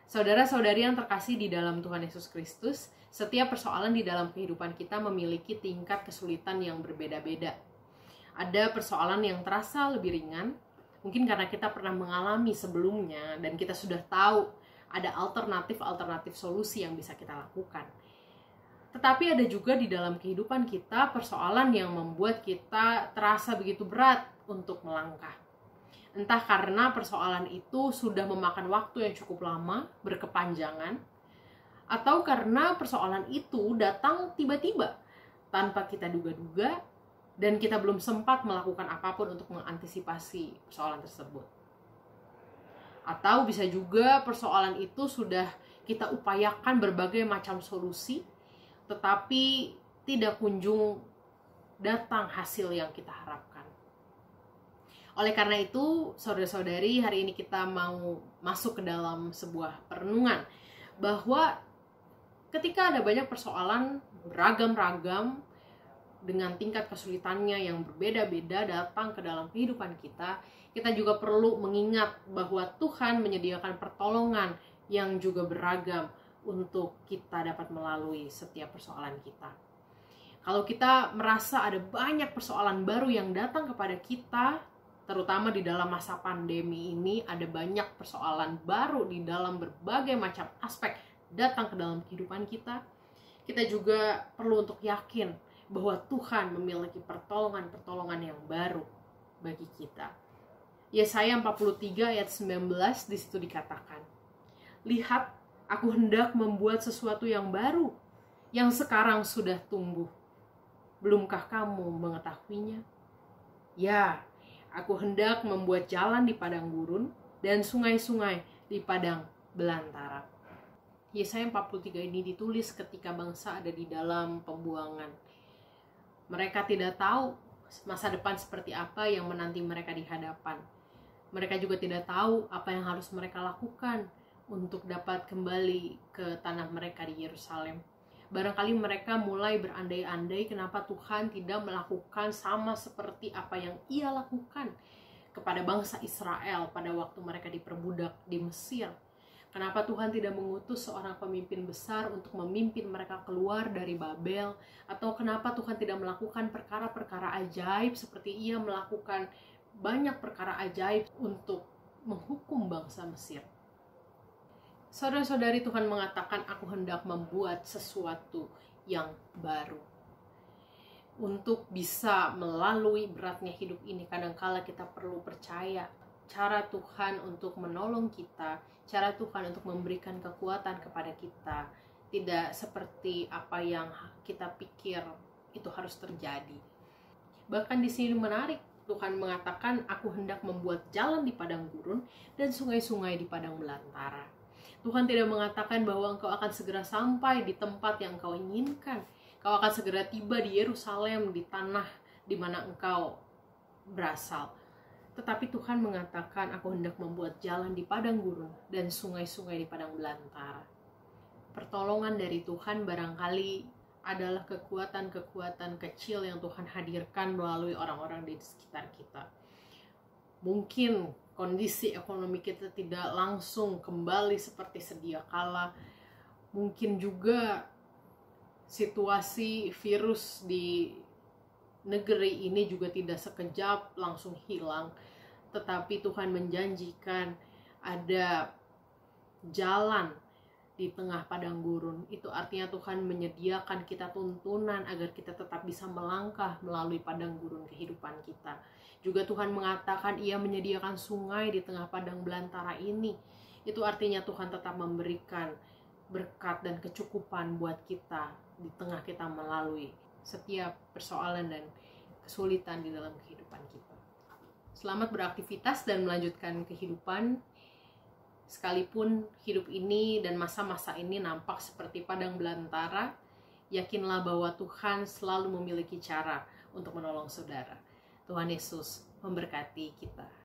Saudara-saudari yang terkasih di dalam Tuhan Yesus Kristus, setiap persoalan di dalam kehidupan kita memiliki tingkat kesulitan yang berbeda-beda. Ada persoalan yang terasa lebih ringan, mungkin karena kita pernah mengalami sebelumnya dan kita sudah tahu ada alternatif solusi yang bisa kita lakukan. Tetapi ada juga di dalam kehidupan kita persoalan yang membuat kita terasa begitu berat untuk melangkah. Entah karena persoalan itu sudah memakan waktu yang cukup lama, berkepanjangan, atau karena persoalan itu datang tiba-tiba tanpa kita duga-duga dan kita belum sempat melakukan apapun untuk mengantisipasi persoalan tersebut. Atau bisa juga persoalan itu sudah kita upayakan berbagai macam solusi, tetapi tidak kunjung datang hasil yang kita harapkan. Oleh karena itu, saudara-saudari, hari ini kita mau masuk ke dalam sebuah perenungan bahwa ketika ada banyak persoalan beragam-ragam dengan tingkat kesulitannya yang berbeda-beda datang ke dalam kehidupan kita, kita juga perlu mengingat bahwa Tuhan menyediakan pertolongan yang juga beragam untuk kita dapat melalui setiap persoalan kita. Kalau kita merasa ada banyak persoalan baru yang datang kepada kita, terutama di dalam masa pandemi ini, ada banyak persoalan baru di dalam berbagai macam aspek datang ke dalam kehidupan kita. Kita juga perlu untuk yakin bahwa Tuhan memiliki pertolongan yang baru bagi kita. Yesaya 43 ayat 19 di situ dikatakan, "Lihat, aku hendak membuat sesuatu yang baru, yang sekarang sudah tumbuh. Belumkah kamu mengetahuinya? Ya, aku hendak membuat jalan di padang gurun dan sungai-sungai di padang belantara." Yesaya 43 ini ditulis ketika bangsa ada di dalam pembuangan. Mereka tidak tahu masa depan seperti apa yang menanti mereka di hadapan. Mereka juga tidak tahu apa yang harus mereka lakukan untuk dapat kembali ke tanah mereka di Yerusalem. Barangkali mereka mulai berandai-andai kenapa Tuhan tidak melakukan sama seperti apa yang Ia lakukan kepada bangsa Israel pada waktu mereka diperbudak di Mesir. Kenapa Tuhan tidak mengutus seorang pemimpin besar untuk memimpin mereka keluar dari Babel? Atau kenapa Tuhan tidak melakukan perkara-perkara ajaib seperti Ia melakukan banyak perkara ajaib untuk menghukum bangsa Mesir? Saudara-saudari, Tuhan mengatakan, "Aku hendak membuat sesuatu yang baru." Untuk bisa melalui beratnya hidup ini, kadangkala kita perlu percaya cara Tuhan untuk menolong kita, cara Tuhan untuk memberikan kekuatan kepada kita, tidak seperti apa yang kita pikir itu harus terjadi. Bahkan di sini menarik, Tuhan mengatakan, "Aku hendak membuat jalan di padang gurun dan sungai-sungai di padang belantara." Tuhan tidak mengatakan bahwa engkau akan segera sampai di tempat yang engkau inginkan. Kau akan segera tiba di Yerusalem, di tanah di mana engkau berasal. Tetapi Tuhan mengatakan, "Aku hendak membuat jalan di padang gurun dan sungai-sungai di padang belantara." Pertolongan dari Tuhan barangkali adalah kekuatan-kekuatan kecil yang Tuhan hadirkan melalui orang-orang di sekitar kita. Mungkin kondisi ekonomi kita tidak langsung kembali seperti sedia kala. Mungkin juga situasi virus di negeri ini juga tidak sekejap langsung hilang. Tetapi Tuhan menjanjikan ada jalan di tengah padang gurun. Itu artinya Tuhan menyediakan kita tuntunan agar kita tetap bisa melangkah melalui padang gurun kehidupan kita. Juga Tuhan mengatakan Ia menyediakan sungai di tengah padang belantara ini. Itu artinya Tuhan tetap memberikan berkat dan kecukupan buat kita di tengah kita melalui setiap persoalan dan kesulitan di dalam kehidupan kita. Selamat beraktivitas dan melanjutkan kehidupan. Sekalipun hidup ini dan masa-masa ini nampak seperti padang belantara, yakinlah bahwa Tuhan selalu memiliki cara untuk menolong saudara. Tuhan Yesus memberkati kita.